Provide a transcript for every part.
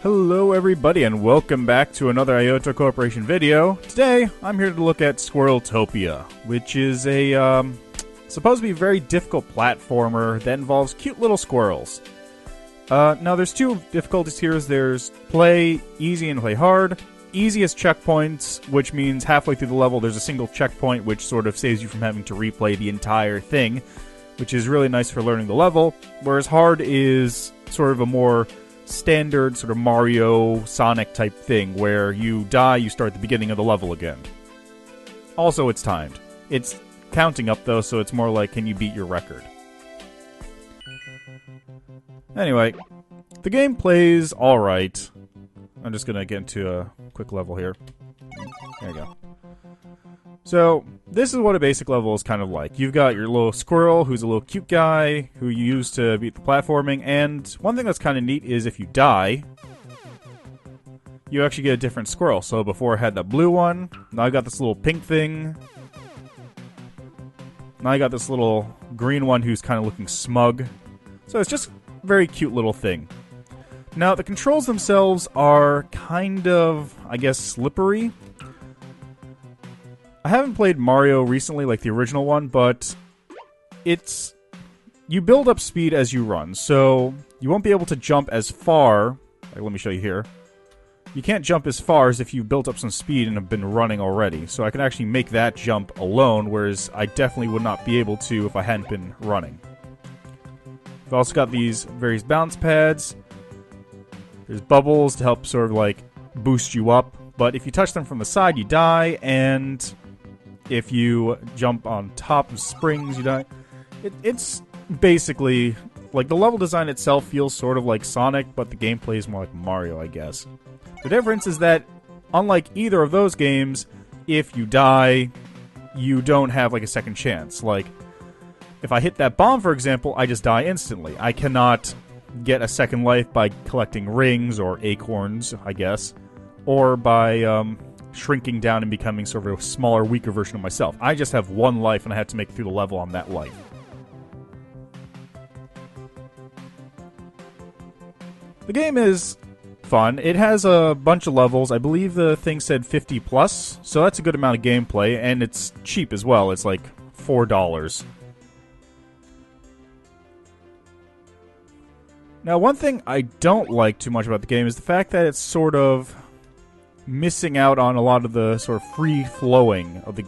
Hello everybody and welcome back to another Ayoto Corporation video. Today, I'm here to look at Squirreltopia, which is a, supposed to be a very difficult platformer that involves cute little squirrels. Now there's two difficulties here. There's play easy and play hard. Easy is checkpoints, which means halfway through the level there's a single checkpoint which sort of saves you from having to replay the entire thing, which is really nice for learning the level. Whereas hard is sort of a more standard sort of Mario, Sonic type thing where you die, you start at the beginning of the level again. Also, it's timed. It's counting up though, so it's more like can you beat your record. Anyway, the game plays alright. I'm just gonna get into a quick level here. There you go. So, this is what a basic level is kind of like. You've got your little squirrel, who's a little cute guy, who you use to beat the platforming, and one thing that's kind of neat is if you die, you actually get a different squirrel. So before I had that blue one, now I got this little pink thing. Now I got this little green one who's kind of looking smug. So it's just a very cute little thing. Now, the controls themselves are kind of, I guess, slippery. I haven't played Mario recently, like the original one, but it's... you build up speed as you run, so you won't be able to jump as far. Like, let me show you here. You can't jump as far as if you've built up some speed and have been running already. So I can actually make that jump alone, whereas I definitely would not be able to if I hadn't been running. I've also got these various bounce pads. There's bubbles to help sort of like boost you up, but if you touch them from the side, you die, and if you jump on top of springs, you die. It's basically, like, the level design itself feels sort of like Sonic, but the gameplay is more like Mario, I guess. The difference is that, unlike either of those games, if you die, you don't have, like, a second chance. Like, if I hit that bomb, for example, I just die instantly. I cannot get a second life by collecting rings or acorns, I guess, or by, shrinking down and becoming sort of a smaller, weaker version of myself. I just have one life, and I have to make it through the level on that life. The game is fun. It has a bunch of levels. I believe the thing said 50 plus, so that's a good amount of gameplay, and it's cheap as well. It's like $4. Now, one thing I don't like too much about the game is the fact that it's sort of missing out on a lot of the sort of free-flowing of the...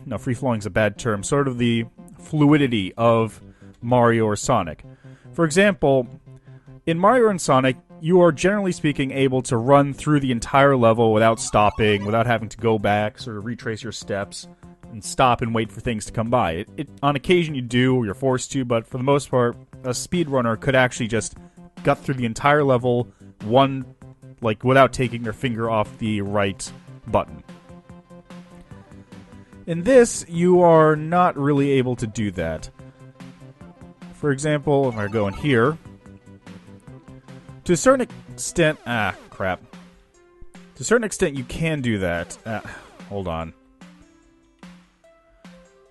no, free-flowing is a bad term. Sort of the fluidity of Mario or Sonic. For example, in Mario and Sonic, you are generally speaking able to run through the entire level without stopping, without having to go back, sort of retrace your steps, and stop and wait for things to come by. On occasion you do, or you're forced to, but for the most part, a speedrunner could actually just gut through the entire level without taking their finger off the right button. In this, you are not really able to do that. For example, if I go in here, to a certain extent... crap. To a certain extent, you can do that. Hold on.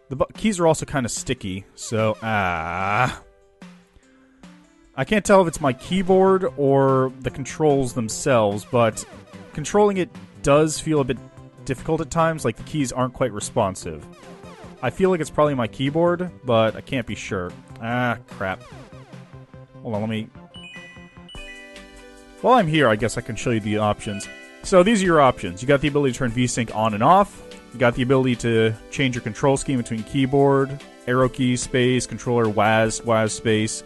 The keys are also kind of sticky, so... I can't tell if it's my keyboard or the controls themselves, but controlling it does feel a bit difficult at times, like the keys aren't quite responsive. I feel like it's probably my keyboard, but I can't be sure. Crap. Hold on, let me... While I'm here, I guess I can show you the options. So these are your options. You got the ability to turn VSync on and off. You got the ability to change your control scheme between keyboard, arrow key, space, controller, WAS space,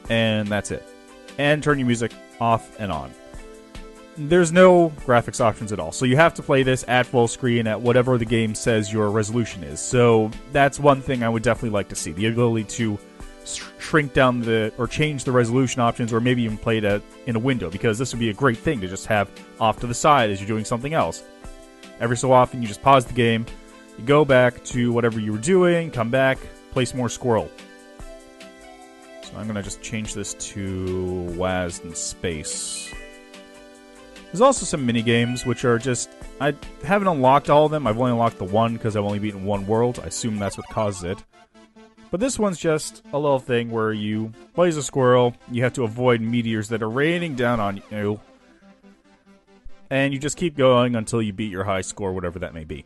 and that's it. And turn your music off and on. There's no graphics options at all, so you have to play this at full screen at whatever the game says your resolution is. So that's one thing I would definitely like to see, the ability to shrink down or change the resolution options, or maybe even play it in a window, because this would be a great thing to just have off to the side as you're doing something else. Every so often, you just pause the game, you go back to whatever you were doing, come back, play some more Squirrel. So I'm going to just change this to WAS and space. There's also some mini-games, which are just... I haven't unlocked all of them. I've only unlocked the one, because I've only beaten one world. I assume that's what causes it. But this one's just a little thing where you play as a squirrel, you have to avoid meteors that are raining down on you, and you just keep going until you beat your high score, whatever that may be.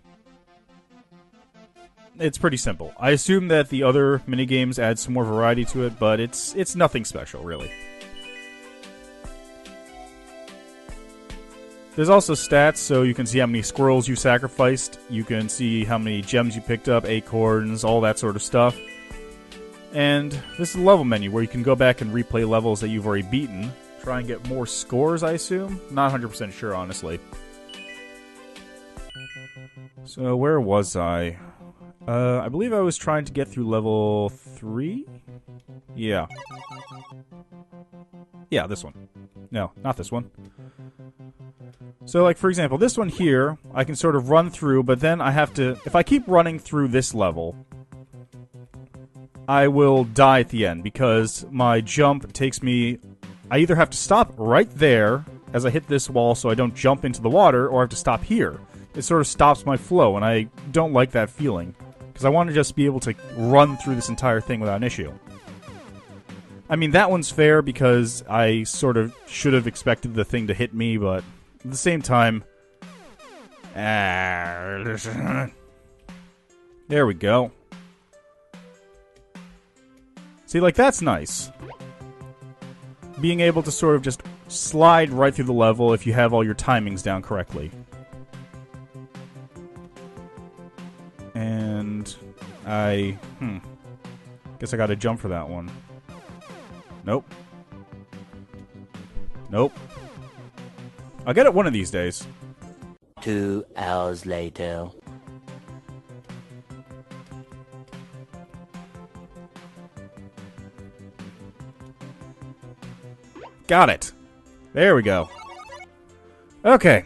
It's pretty simple. I assume that the other minigames add some more variety to it, but it's nothing special, really. There's also stats, so you can see how many squirrels you sacrificed, you can see how many gems you picked up, acorns, all that sort of stuff. And this is a level menu where you can go back and replay levels that you've already beaten. Try and get more scores, I assume? Not 100% sure, honestly. So, where was I? I believe I was trying to get through level 3? Yeah. Yeah, this one. No, not this one. So, like, for example, this one here, I can sort of run through, but then I have to... If I keep running through this level, I will die at the end, because my jump takes me... I either have to stop right there as I hit this wall so I don't jump into the water, or I have to stop here. It sort of stops my flow, and I don't like that feeling, because I want to just be able to run through this entire thing without an issue. I mean, that one's fair because I sort of should have expected the thing to hit me, but at the same time... There we go. See, like, that's nice. Being able to sort of just slide right through the level if you have all your timings down correctly. And I... Guess I gotta jump for that one. Nope. Nope. I'll get it one of these days. 2 hours later. Got it. There we go. Okay.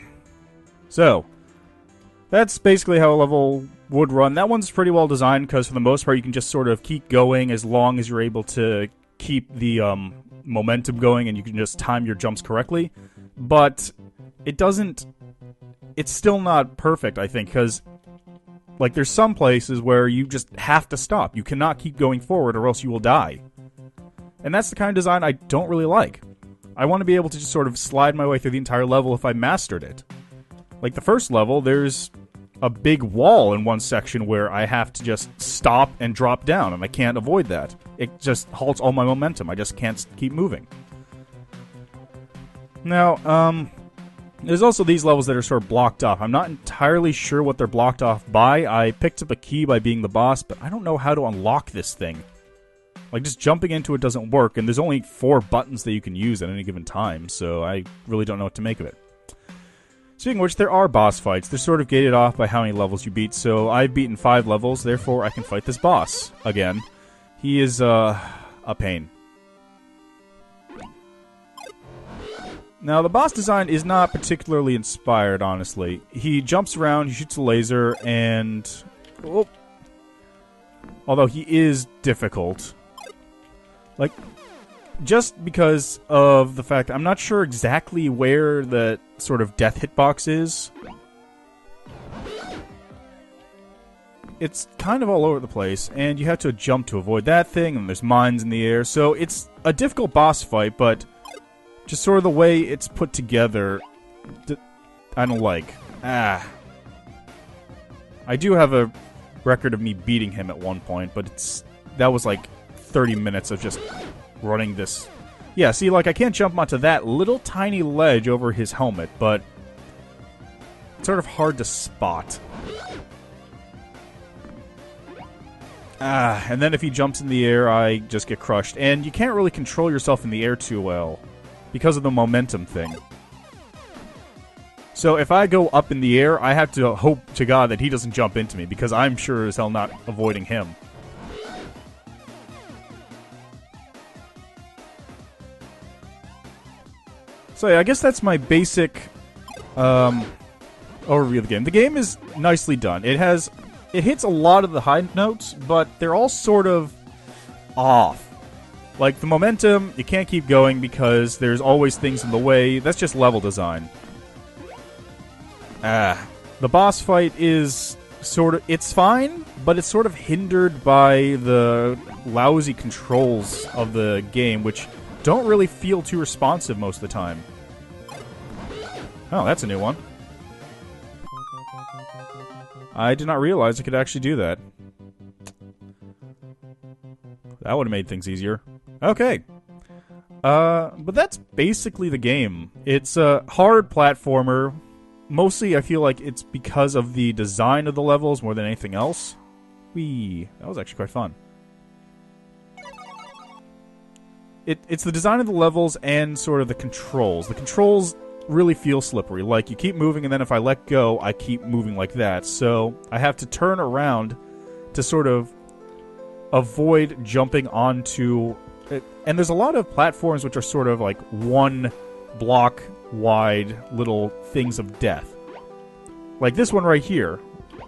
So, that's basically how a level would run. That one's pretty well designed because for the most part you can just sort of keep going as long as you're able to keep the momentum going and you can just time your jumps correctly. But it doesn't... It's still not perfect, I think, because like there's some places where you just have to stop. You cannot keep going forward or else you will die. And that's the kind of design I don't really like. I want to be able to just sort of slide my way through the entire level if I mastered it. Like the first level, there's a big wall in one section where I have to just stop and drop down, and I can't avoid that. It just halts all my momentum. I just can't keep moving. Now, there's also these levels that are sort of blocked off. I'm not entirely sure what they're blocked off by. I picked up a key by being the boss, but I don't know how to unlock this thing. Like, just jumping into it doesn't work, and there's only 4 buttons that you can use at any given time, so I really don't know what to make of it. Speaking of which, there are boss fights. They're sort of gated off by how many levels you beat, so I've beaten 5 levels, therefore I can fight this boss again. He is, a pain. Now, the boss design is not particularly inspired, honestly. He jumps around, he shoots a laser, and... Oh, although he is difficult. Like, just because of the fact that I'm not sure exactly where the sort of death hitbox is. It's kind of all over the place, and you have to jump to avoid that thing, and there's mines in the air, so it's a difficult boss fight, but just sort of the way it's put together, I don't like. I do have a record of me beating him at one point, but that was like 30 minutes of just running this. Yeah, see, like, I can't jump onto that little tiny ledge over his helmet, but it's sort of hard to spot. And then if he jumps in the air, I just get crushed. And you can't really control yourself in the air too well because of the momentum thing. So if I go up in the air, I have to hope to God that he doesn't jump into me, because I'm sure as hell not avoiding him. So yeah, I guess that's my basic overview of the game. The game is nicely done. It hits a lot of the high notes, but they're all sort of off. Like the momentum, you can't keep going because there's always things in the way. That's just level design. The boss fight is it's fine, but it's sort of hindered by the lousy controls of the game, which don't really feel too responsive most of the time. Oh, that's a new one. I did not realize I could actually do that. That would have made things easier. Okay. But that's basically the game. It's a hard platformer. Mostly, I feel like it's because of the design of the levels more than anything else. That was actually quite fun. It's the design of the levels and sort of the controls. The controls really feel slippery. Like, you keep moving, and then if I let go, I keep moving like that. So I have to turn around to sort of avoid jumping onto it. And there's a lot of platforms which are sort of like one block wide little things of death. Like this one right here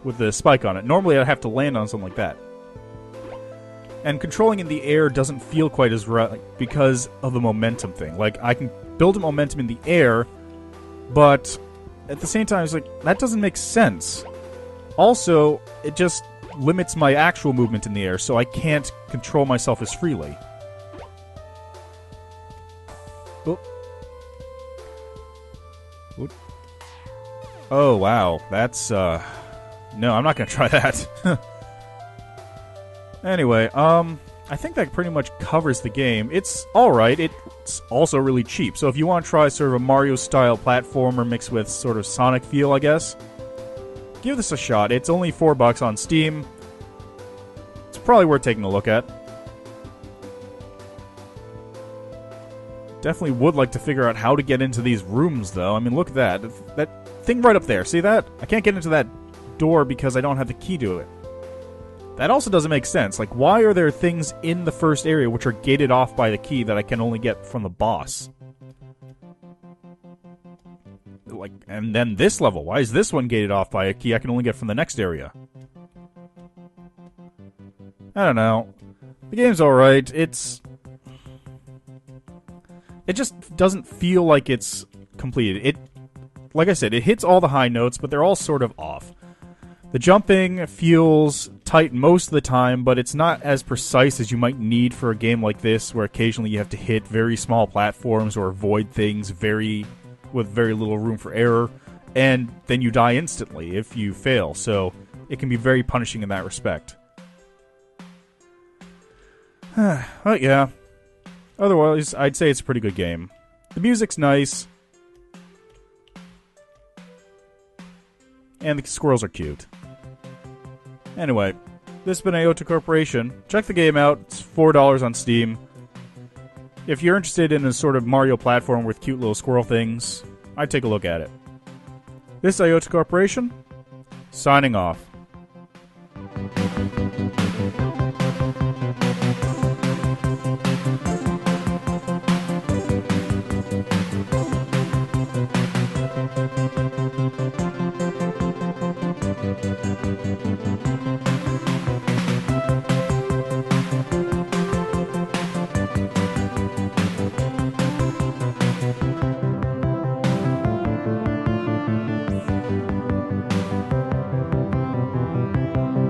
with the spike on it. Normally I'd have to land on something like that. And controlling in the air doesn't feel quite as right because of the momentum thing. Like, I can build a momentum in the air, but at the same time, it's like, that doesn't make sense. Also, it just limits my actual movement in the air, so I can't control myself as freely. Oh, wow. That's, no, I'm not gonna try that. Anyway, I think that pretty much covers the game. It's alright. It's also really cheap. So if you want to try sort of a Mario-style platformer mixed with sort of Sonic feel, I guess, give this a shot. It's only $4 on Steam. It's probably worth taking a look at. Definitely would like to figure out how to get into these rooms, though. I mean, look at that. That thing right up there. See that? I can't get into that door because I don't have the key to it. That also doesn't make sense. Like, why are there things in the first area which are gated off by the key that I can only get from the boss? Like, and then this level. Why is this one gated off by a key I can only get from the next area? I don't know. The game's alright. It just doesn't feel like it's completed. Like I said, it hits all the high notes, but they're all sort of off. The jumping feels tight most of the time, but it's not as precise as you might need for a game like this, where occasionally you have to hit very small platforms or avoid things with very little room for error, and then you die instantly if you fail, so it can be very punishing in that respect. But yeah. Otherwise, I'd say it's a pretty good game. The music's nice. And the squirrels are cute. Anyway, this has been Ayoto Corporation. Check the game out. It's $4 on Steam. If you're interested in a sort of Mario platform with cute little squirrel things, I'd take a look at it. This is Ayoto Corporation, signing off.